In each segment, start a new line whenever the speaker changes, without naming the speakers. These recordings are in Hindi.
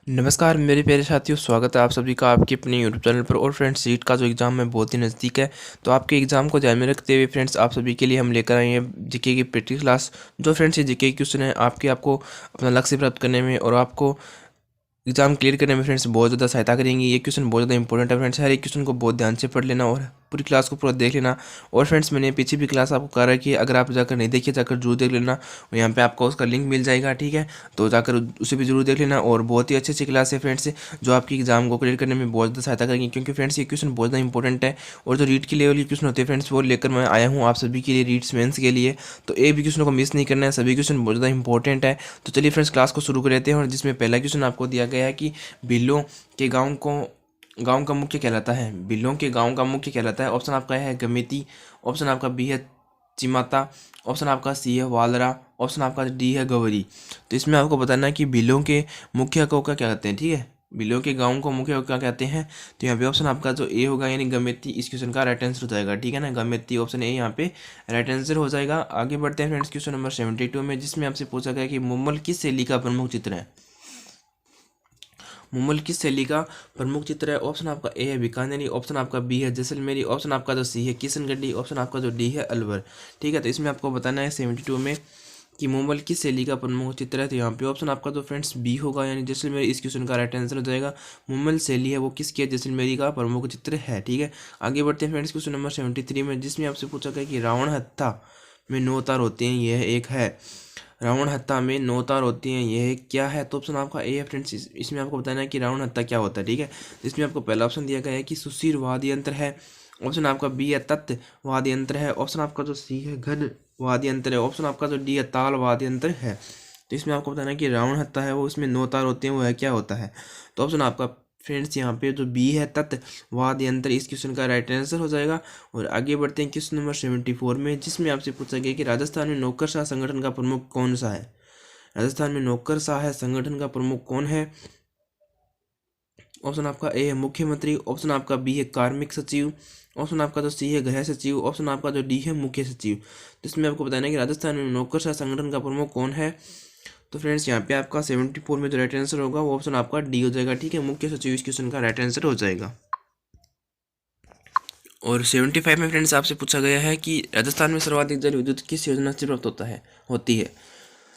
नमस्कार मेरे प्यारे साथियों, स्वागत है आप सभी का आपके अपने यूट्यूब चैनल पर। और फ्रेंड्स, सीट का जो एग्ज़ाम है बहुत ही नज़दीक है, तो आपके एग्ज़ाम को ध्यान में रखते हुए फ्रेंड्स आप सभी के लिए हम लेकर आए हैं जीके की प्रैक्टिस क्लास। जो फ्रेंड्स ये जीके क्वेश्चन है आपको अपना लक्ष्य प्राप्त करने में और आपको एग्जाम क्लियर करने में फ्रेंड्स बहुत ज़्यादा सहायता करेंगे। ये क्वेश्चन बहुत ज़्यादा इंपॉर्टेंट है फ्रेंड्स, हर एक क्वेश्चन को बहुत ध्यान से पढ़ लेना और पूरी क्लास को पूरा देख लेना। और फ्रेंड्स, मैंने पीछे भी क्लास आपको करा रखी है, अगर आप जाकर नहीं देखिए जाकर जरूर देख लेना, और यहाँ पे आपको उसका लिंक मिल जाएगा, ठीक है। तो जाकर उसे भी जरूर देख लेना। और बहुत ही अच्छी अच्छी क्लास है फ्रेंड्स, जो आपकी एग्जाम को क्लियर करने में बहुत ज़्यादा सहायता करेंगे, क्योंकि फ्रेंड्स ये क्वेश्चन बहुत ज़्यादा इंपॉर्टेंट है। और जो रीड के लेवल के क्वेश्चन होते हैं फ्रेंड्स, वो लेकर मैं आया हूँ आप सभी के लिए, रीड्स मेंस के लिए। तो एक भी क्वेश्चन को मिस नहीं करना है, सभी क्वेश्चन बहुत ज़्यादा इंपॉर्टेंट है। तो चलिए फ्रेंड्स, क्लास को शुरू कर लेते हैं। और जिसमें पहला क्वेश्चन आपको दिया गया है कि बिल्लों के गांव का मुख्य कहलाता है। बिल्लों के गांव का मुख्य कहलाता है। ऑप्शन आपका है गमेती, ऑप्शन आपका बी है चिमाता, ऑप्शन आपका सी है वालरा, ऑप्शन आपका डी है गवरी। तो इसमें आपको बताना है कि बिल्लों के मुख्य को क्या कहते हैं, ठीक है। बिल्लों के गांव को मुख्य को क्या कहते हैं। तो यहाँ पे ऑप्शन आपका जो ए होगा यानी गमेती, इस क्वेश्चन का राइट आंसर हो जाएगा, ठीक है ना। गमेती ऑप्शन ए यहाँ पे राइट आंसर हो जाएगा। आगे बढ़ते हैं फ्रेंड्स क्वेश्चन नंबर 72 में, जिसमें आपसे पूछा गया कि मुम्मल किस शैली का प्रमुख चित्र है। मुम्मल किस शैली का प्रमुख चित्र है। ऑप्शन आपका ए है बीकानेरी, ऑप्शन आपका बी है जैसलमेरी, ऑप्शन आपका जो सी है किशनगढ़ी, ऑप्शन आपका जो डी है अलवर, ठीक है। तो इसमें आपको बताना है 72 में कि मुम्मल किस शैली का प्रमुख चित्र है। तो यहाँ पे ऑप्शन आपका जो फ्रेंड्स बी होगा यानी जैसलमेरी, इस क्वेश्चन का राइट आंसर हो जाएगा। मुम्मल शैली है वो किसकी है, जैसलमेरी का प्रमुख चित्र है, ठीक है। आगे बढ़ते हैं फ्रेंड्स क्वेश्चन नंबर 73 में, जिसमें आपसे पूछा गया कि रावण हत्था में 9 तार होते हैं, यह एक है। रावण हत्था में 9 तार होती हैं, यह क्या है। तो ऑप्शन आपका ए है फ्रेंड्स, इसमें आपको बताना है कि रावण हत्था क्या होता है, ठीक है। इसमें आपको पहला ऑप्शन दिया गया है कि सुशीर वाद्य यंत्र है, ऑप्शन आपका बी है तत्व वाद्य यंत्र है, ऑप्शन आपका जो सी है घन वाद्य यंत्र है, ऑप्शन आपका जो डी है ताल वाद्य यंत्र है। तो इसमें आपको बताना है कि रावण हत्था है वो इसमें 9 तार होते हैं, वो है क्या होता है। तो ऑप्शन आपका फ्रेंड्स यहाँ पे जो बी है तत्व वाद्य यंत्र, इस क्वेश्चन का राइट आंसर हो जाएगा। और आगे बढ़ते हैं क्वेश्चन नंबर 74 में, जिसमें आपसे पूछा गया कि राजस्थान में नौकरशाह संगठन का प्रमुख कौन सा है। राजस्थान में नौकरशाह संगठन का प्रमुख कौन है। ऑप्शन आपका ए है मुख्यमंत्री, ऑप्शन आपका बी है कार्मिक सचिव, ऑप्शन आपका जो सी है गृह सचिव, ऑप्शन आपका जो डी है मुख्य सचिव। तो इसमें आपको बताना है कि राजस्थान में नौकरशाह संगठन का प्रमुख कौन है। तो फ्रेंड्स यहाँ पे आपका 74 में जो राइट आंसर होगा वो ऑप्शन आपका डी हो जाएगा, ठीक है। मुख्य सचिव इस क्वेश्चन का राइट आंसर हो जाएगा। और 75 में फ्रेंड्स आपसे पूछा गया है कि राजस्थान में सर्वाधिक जल विद्युत किस योजना से प्राप्त होती है।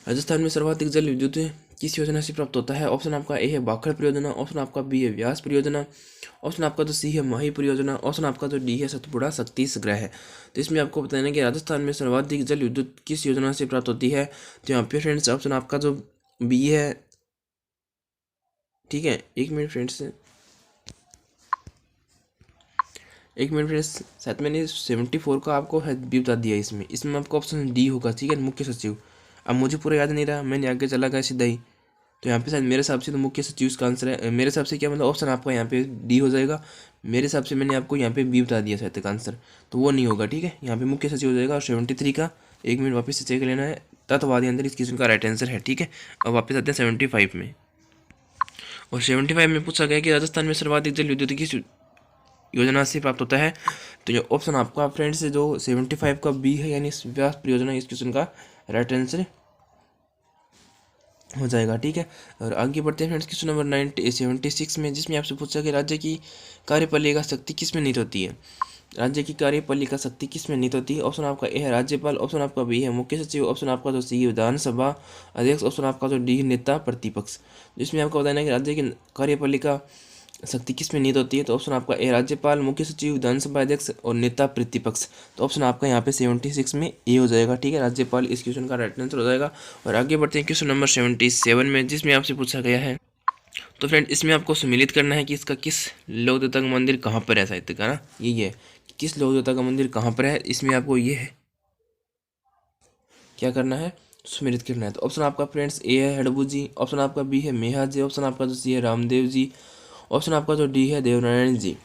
राजस्थान में सर्वाधिक जल विद्युत किस योजना से प्राप्त होता है। ऑप्शन आपका ए है भाखड़ परियोजना, ऑप्शन आपका बी है व्यास परियोजना, ऑप्शन आपका जो सी है माही परियोजना, ऑप्शन आपका जो डी है सतपुड़ा शक्ति संग्रह है। तो इसमें आपको बताना है कि राजस्थान में सर्वाधिक जल विद्युत किस योजना से प्राप्त होती है। तो यहाँ पे फ्रेंड्स ऑप्शन आपका जो बी है, ठीक है। एक मिनट फ्रेंड्स, शायद मैंने 74 का आपको भी बता दिया। इसमें आपको ऑप्शन डी होगा, ठीक है, मुख्य सचिव। अब मुझे पूरा याद नहीं रहा, मैंने आगे चला गया सीधा ही। तो यहाँ पे शायद मेरे हिसाब से तो मुख्य सचिव इसका आंसर है। मेरे हिसाब से क्या मतलब ऑप्शन आपका यहाँ पे डी हो जाएगा। मेरे हिसाब से मैंने आपको यहाँ पे बी बता दिया शायद का आंसर, तो वो नहीं होगा, ठीक है। यहाँ पे मुख्य सचिव हो जाएगा। और 73 का एक मिनट वापस से चेक लेना है, तत्वादी अंतर इस क्वेश्चन का राइट आंसर है, ठीक है। अब वापस आते हैं 75 में। और 75 में पूछा गया कि राजस्थान में सर्वाधिक जल विद्युत किस योजना से प्राप्त होता है। तो ये ऑप्शन आपका फ्रेंड्स जो 75 का बी है यानी व्यास परियोजना, इस क्वेश्चन का राइट आंसर हो जाएगा, ठीक है। और आगे बढ़ते हैं फ्रेंड्स क्वेश्चन नंबर 76 में, जिसमें आपसे पूछा कि राज्य की कार्यपालिका शक्ति किस में निहित होती है। राज्य की कार्यपालिका शक्ति किस में निहित होती है। ऑप्शन आपका ए है राज्यपाल, ऑप्शन आपका बी है मुख्य सचिव, ऑप्शन आपका जो सी है विधानसभा अध्यक्ष, ऑप्शन आपका जो डी है नेता प्रतिपक्ष। जिसमें आपको बताना है कि राज्य की कार्यपालिका शक्ति किस में निहित होती है। तो ऑप्शन आपका ए राज्यपाल, मुख्य सचिव, विधानसभा अध्यक्ष और नेता प्रतिपक्ष। तो ऑप्शन आपका यहाँ पे 76 में ए हो जाएगा, ठीक है। राज्यपाल इस क्वेश्चन का राइट आंसर हो जाएगा। और आगे बढ़ते हैं क्वेश्चन नंबर 77 में, जिसमें आपसे पूछा गया है। तो फ्रेंड इसमें आपको सम्मिलित करना है कि इसका किस लोक देवता का मंदिर कहाँ पर है, साहित्य का ना यही है, किस लोक देवता का मंदिर कहाँ पर है। इसमें आपको ये है क्या करना है, सम्मिलित करना है। तो ऑप्शन आपका फ्रेंड्स ए है हडबू जी, ऑप्शन आपका बी है मेहा जी, ऑप्शन आपका जो सी है रामदेव जी, ऑप्शन आपका जो डी है देवनारायण जी।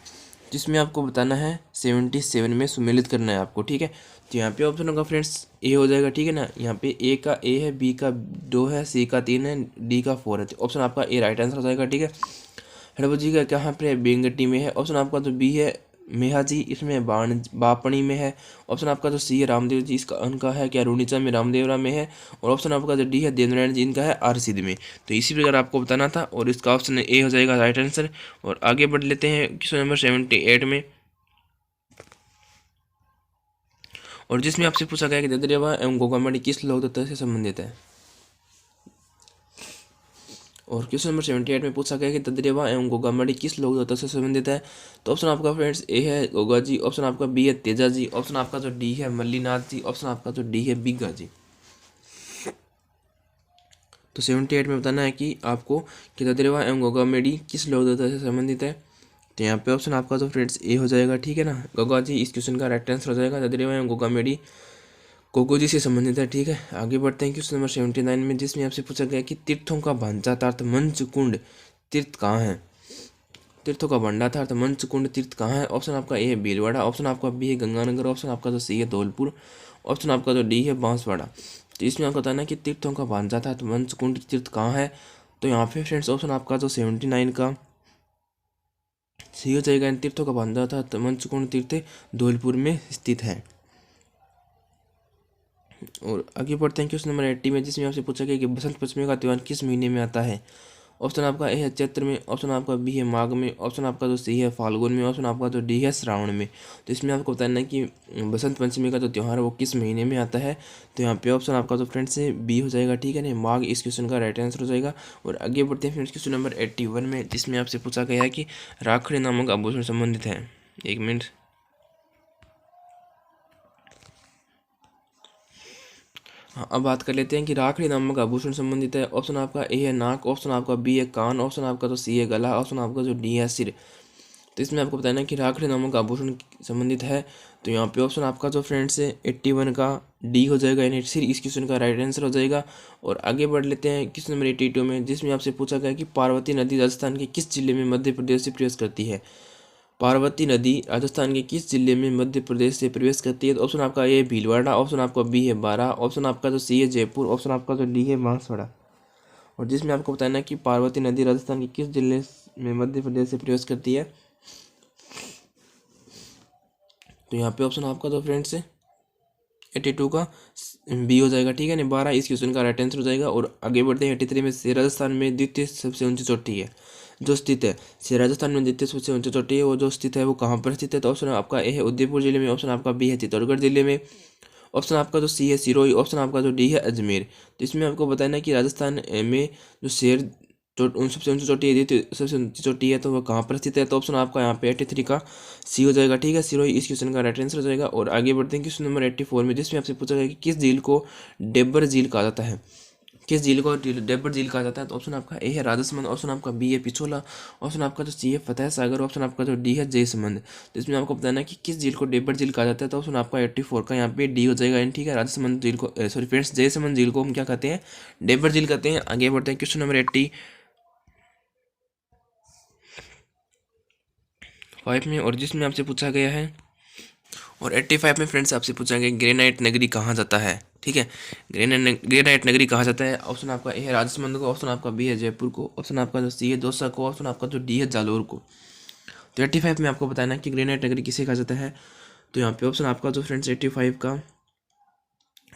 जिसमें आपको बताना है 77 में सम्मिलित करना है आपको, ठीक है। तो यहाँ पे ऑप्शन होगा फ्रेंड्स ए हो जाएगा, ठीक है ना। यहाँ पे ए का ए है, बी का 2 है, सी का 3 है, डी का 4 है। तो ऑप्शन आपका ए राइट आंसर हो जाएगा, ठीक है। हड़बू जी का कहाँ पे है, बेंगटी में है। ऑप्शन आपका जो बी है मेहाजी इसमें बापणी में है। ऑप्शन आपका जो सी है रामदेव जी, इसका उनका है क्या रुणीचा में, रामदेवरा में है। और ऑप्शन आपका जो डी है देवनारायण जी, इनका है आर सिद्ध में। तो इसी प्रकार आपको बताना था और इसका ऑप्शन ए हो जाएगा राइट आंसर। और आगे बढ़ लेते हैं क्वेश्चन नंबर 78 में, और जिसमें आपसे पूछा गया कि ददरेवा एवं गोगामड़ी किस लोक तत्व से संबंधित है। और क्वेश्चन नंबर 78 में पूछा गया कि ददरेवा एवं गोगामड़ी किस लोक तत्व से संबंधित है। तो ऑप्शन आपका फ्रेंड्स ए है गोगा जी, ऑप्शन आपका बी है तेजा जी, ऑप्शन आपका जो डी है मल्लीनाथ जी, ऑप्शन आपका जो डी है बिग्गा जी। तो 78 में बताना है कि आपको कि ददरेवा एवं गोगामेडी किस लोक तत्व से संबंधित है। तो यहाँ पे ऑप्शन आपका तो फ्रेंड्स ए हो जाएगा, ठीक है ना, गोगा जी इस क्वेश्चन का राइट आंसर हो जाएगा। ददरेवा एवं गोगामेडी कोको जी से संबंधित है, ठीक है। आगे बढ़ते हैं क्वेश्चन नंबर 79 में, जिसमें आपसे पूछा गया कि तीर्थों का भांजातार्थ मंच कुंड तीर्थ कहाँ है। तीर्थों का भंडातार्थ मंच कुंड तीर्थ कहाँ है। ऑप्शन आपका ए है भीलवाड़ा, ऑप्शन आपका बी है गंगानगर, ऑप्शन आपका जो सी है धौलपुर, ऑप्शन आपका जो डी है बांसवाड़ा। तो इसमें आपको बताना है कि तीर्थों का भांजातार्थ मंच कुंड तीर्थ कहाँ है। तो यहाँ पे फ्रेंड्स ऑप्शन आपका जो 79 का सी हो जाएगा। इन तीर्थों का भांजातार्थ मंच कुंड तीर्थ धौलपुर में स्थित है। और आगे बढ़ते हैं क्वेश्चन नंबर 80 में, जिसमें आपसे पूछा गया कि बसंत पंचमी का त्यौहार किस महीने में आता है। ऑप्शन आपका ए है चैत्र में, ऑप्शन आपका बी है माघ में, ऑप्शन आपका जो सी है फाल्गुन में, ऑप्शन आपका जो डी है श्रावण में। तो इसमें आपको बताना है कि बसंत पंचमी का जो त्यौहार है वो किस महीने में आता है। तो यहाँ पे ऑप्शन आपका जो फ्रेंड्स है बी हो जाएगा, ठीक है ना, माघ इस क्वेश्चन का राइट आंसर हो जाएगा। और आगे बढ़ते हैं फ्रेंड्स क्वेश्चन नंबर 81 में, जिसमें आपसे पूछा गया है कि राखड़ी नामक आभूषण संबंधित है। एक मिनट, हाँ अब बात कर लेते हैं कि राखड़ी नामक आभूषण संबंधित है। ऑप्शन आपका ए है नाक, ऑप्शन आपका बी है कान, ऑप्शन आपका तो सी है गला, ऑप्शन आपका जो डी है सिर। तो इसमें आपको बताना है कि राखड़ी नामक आभूषण संबंधित है। तो यहाँ पे ऑप्शन आपका जो फ्रेंड्स है 81 का डी हो जाएगा, यानी सिर इस क्वेश्चन का राइट आंसर हो जाएगा। और आगे बढ़ लेते हैं क्वेश्चन नंबर 82 में, जिसमें आपसे पूछा गया कि पार्वती नदी राजस्थान के किस जिले में मध्य प्रदेश से प्रवेश करती है। पार्वती नदी राजस्थान के किस जिले में मध्य प्रदेश से प्रवेश करती है। तो ऑप्शन आपका ए भीलवाड़ा, ऑप्शन आपका बी है बारा, ऑप्शन आपका जो सी है जयपुर, ऑप्शन आपका जो डी है बांसवाड़ा। और जिसमें आपको बताना है कि पार्वती नदी राजस्थान के किस जिले में मध्य प्रदेश से प्रवेश करती है। तो यहाँ पे ऑप्शन आपका तो फ्रेंड्स 82 का बी हो जाएगा, ठीक है ना, 12 इस क्वेश्चन का राइट आंसर हो जाएगा। और आगे बढ़ते हैं 83 में, से राजस्थान में द्वितीय सबसे ऊंची चोटी है जो स्थित है। से राजस्थान में द्वितीय सबसे ऊंची चोटी है वो जो स्थित है वो कहाँ पर स्थित है। तो ऑप्शन आपका ए है उदयपुर जिले में, ऑप्शन आपका बी है चित्तौड़गढ़ जिले में, ऑप्शन आपका जो सी है सिरोही, ऑप्शन आपका जो डी है अजमेर। तो इसमें आपको बताना है कि राजस्थान में जो शेर सबसे ऊंची चोटी है, द्वितीय सबसे ऊंची चोटी है, तो वह कहाँ पर स्थित है। तो ऑप्शन आपका यहाँ पे 83 का सी हो जाएगा, ठीक है, सिरोही इस क्वेश्चन का राइट आंसर हो जाएगा। और आगे बढ़ते हैं क्वेश्चन नंबर 84 में, जिसमें आपसे पूछा गया कि किस झील को डेब्बर झील कहा जाता है। किस झील को डेब्बर झील कहा जाता है। तो ऑप्शन आपका ए है राजसमंद, ऑप्शन आपका बी है पिछोला, ऑप्शन आपका जो सी है फतेह सागर, ऑप्शन आपका जो डी है जयसमंद। तो इसमें आपको बताना है कि किस झील को डेब्बर झील कहा जाता है। तो ऑप्शन आपका 84 का यहाँ पे डी हो जाएगा, ठीक है, राजसमंद झील को सॉरी फ्रेंड्स जयसमंद झील को हम क्या कहते हैं, डेब्बर झील कहते हैं। आगे बढ़ते हैं क्वेश्चन नंबर 85 में, और जिसमें आपसे पूछा गया है, और 85 में फ्रेंड्स आपसे पूछा गया ग्रेनाइट नगरी कहाँ जाता है, ठीक है, ग्रेनाइट नगरी कहाँ जाता है। ऑप्शन आपका ए है राजसमंद को, ऑप्शन आपका बी है जयपुर को, ऑप्शन आपका जो सी है दौसा को, ऑप्शन आपका जो डी है जालोर को। तो 85 में आपको बताना है कि ग्रेनाइट नगरी किसे कहा जाता है। तो यहाँ पे ऑप्शन आपका जो फ्रेंड्स 85 का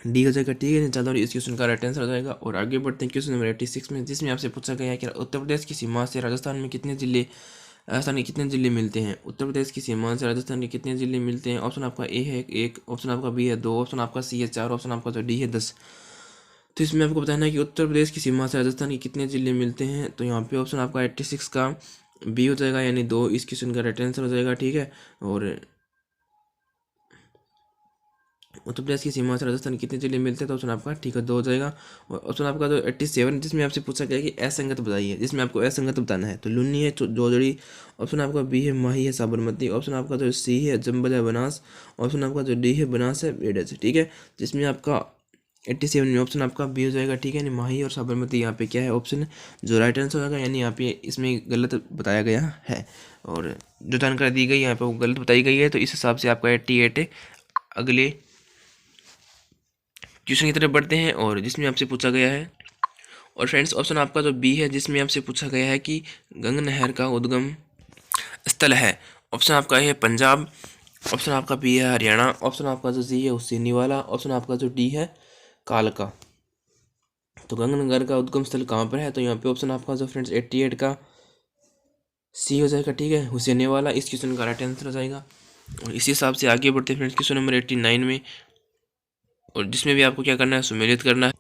डी हो जाएगा, ठीक है, जालोर इस क्वेश्चन का राइट आंसर हो जाएगा। और आगे बढ़ते हैं क्वेश्चन नंबर 86 में, जिसमें आपसे पूछा गया है कि उत्तर प्रदेश की सीमा से राजस्थान में कितने जिले राजस्थान के कितने जिले मिलते हैं। उत्तर प्रदेश की सीमा से राजस्थान के कितने जिले मिलते हैं। ऑप्शन आपका ए है 1, ऑप्शन आपका बी है 2, ऑप्शन आपका सी है 4, ऑप्शन आपका जो डी है 10। तो इसमें आपको बताना है कि उत्तर प्रदेश की सीमा से राजस्थान के कितने जिले मिलते हैं। तो यहाँ पे ऑप्शन आपका 86 का बी हो जाएगा, यानी 2 इस क्वेश्चन का राइट आंसर हो जाएगा, ठीक है। और उत्तर प्रदेश की सीमा से राजस्थान के कितने जिले मिलते हैं। तो ऑप्शन आपका ठीक है 2 हो जाएगा। और ऑप्शन आपका जो 87 जिसमें आपसे पूछा गया कि असंगत बताइए, जिसमें आपको असंगत बताना है। तो लुन्नी है जोजड़ी, ऑप्शन आपका बी है माही है साबरमती, ऑप्शन आपका जो सी है जम्बल है बनास, ऑप्शन आपका जो डी है बनास है बेडस, ठीक है। जिसमें आपका 87 में ऑप्शन आपका बी हो जाएगा, ठीक है, यानी माही और साबरमती यहाँ पे क्या है ऑप्शन जो राइट आंसर होगा, यानी यहाँ पे इसमें गलत बताया गया है और जो जानकारी दी गई यहाँ पे वो गलत बताई गई है। तो इस हिसाब से आपका 88। अगले क्वेश्चन की तरफ बढ़ते हैं, और जिसमें आपसे पूछा गया है, और फ्रेंड्स ऑप्शन आपका जो बी है, जिसमें आपसे पूछा गया है कि गंगा नहर का उद्गम स्थल है ऑप्शन आपका ए है पंजाब, ऑप्शन आपका बी है हरियाणा, ऑप्शन आपका जो सी है हुसैनी वाला, ऑप्शन आपका जो डी है कालका। तो गंगानगर का उद्गम स्थल कहाँ पर है? तो यहाँ पे ऑप्शन आपका जो फ्रेंड्स 88 का सी हो जाएगा, ठीक है, हुसैनी वाला इस क्वेश्चन का राइट आंसर हो जाएगा। और इसी हिसाब से आगे बढ़ते हैं फ्रेंड्स क्वेश्चन नंबर 89 में, और जिसमें भी आपको क्या करना है, सुमेलित करना है।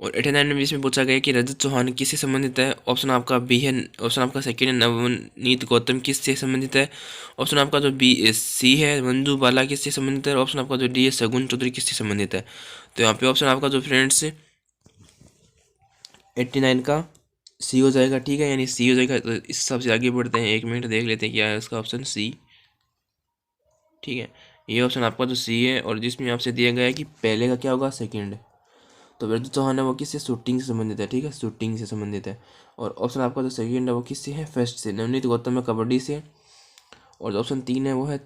और 89 में इसमें पूछा गया कि रजत चौहान किससे संबंधित है? ऑप्शन आपका बी है, ऑप्शन आपका सेकंड है नवनीत गौतम किससे संबंधित है? ऑप्शन आपका जो बी सी है मंजू बाला किससे संबंधित है? ऑप्शन आपका जो डी है शगुन चौधरी किससे संबंधित है? तो यहाँ पे ऑप्शन आपका जो फ्रेंड्स 89 का सी हो जाएगा, ठीक है, यानी सी हो जाएगा। तो इस हिसाब से आगे बढ़ते हैं, 1 मिनट देख लेते हैं क्या है इसका ऑप्शन सी, ठीक है। ये ऑप्शन आपका जो सी है, और जिसमें आपसे दिया गया है कि पहले का क्या होगा, सेकंड। तो रजत चौहान है वो किससे, शूटिंग से संबंधित है, ठीक है, शूटिंग से संबंधित है। और ऑप्शन आपका जो सेकंड है वो किससे है, फर्स्ट से। नवनीत गौतम है कबड्डी से, और जो ऑप्शन 3 है वो है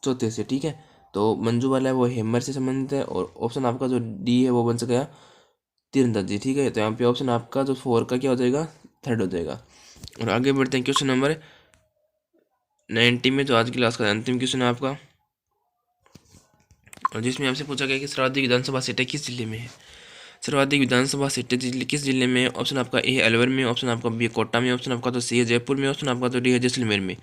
चौथे से, ठीक है। तो मंजू वाला है वो हेमर से संबंधित है, और ऑप्शन आपका जो डी है वो बन गया तीरंदाजी, ठीक है। तो यहाँ पे ऑप्शन आपका जो 4 का क्या हो जाएगा, थर्ड हो जाएगा। और आगे बढ़ते हैं क्वेश्चन नंबर 90 में, जो आज की क्लास का अंतिम क्वेश्चन है आपका, और जिसमें आपसे पूछा गया कि सर्वाधिक विधानसभा सीटें किस जिले में है? सर्वाधिक विधानसभा सीटें किस जिले में? ऑप्शन आपका ए है अलवर में, ऑप्शन आपका बी कोटा में, ऑप्शन आपका तो सी है जयपुर में, ऑप्शन आपका तो डी है जैसलमेर में।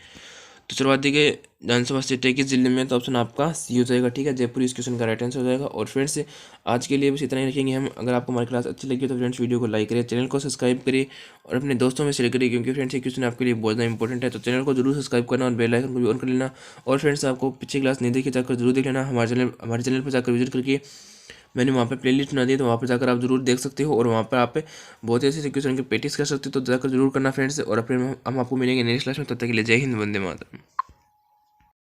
तो सर्वाधिक विधानसभा सीटें किस जिले में? तो ऑप्शन आपका सी हो जाएगा, ठीक है, जयपुर इस क्वेश्चन का राइट आंसर हो जाएगा। और फ्रेंड्स आज के लिए बस इतना ही रखेंगे हम। अगर आपको हमारी क्लास अच्छी लगी तो फ्रेंड्स वीडियो को लाइक करिए, चैनल को सब्सक्राइब करिए और अपने दोस्तों में शेयर करिए, क्योंकि फ्रेंड्स ये क्वेश्चन आपके लिए बहुत ज़्यादा इंपॉर्टेंट है। तो चैनल को जरूर सब्सक्राइब करना और बेल आइकन को भी ऑन कर लेना। और फ्रेंड्स आपको पिछली क्लास नहीं देखी जाकर जरूर देख लेना, हमारे चैनल पर जाकर विजिट करके मैंने वहाँ पे प्लेलिस्ट बना दी है, तो वहाँ पर जाकर आप जरूर देख सकते हो। और वहाँ पर आप बहुत ऐसे क्वेश्चन की प्रैक्टिस कर सकते हो, तो जाकर जरूर करना फ्रेंड्स। और अपने हम आपको मिलेंगे नेक्स्ट क्लास में, तब तक के लिए जय हिंद, वंदे मातरम।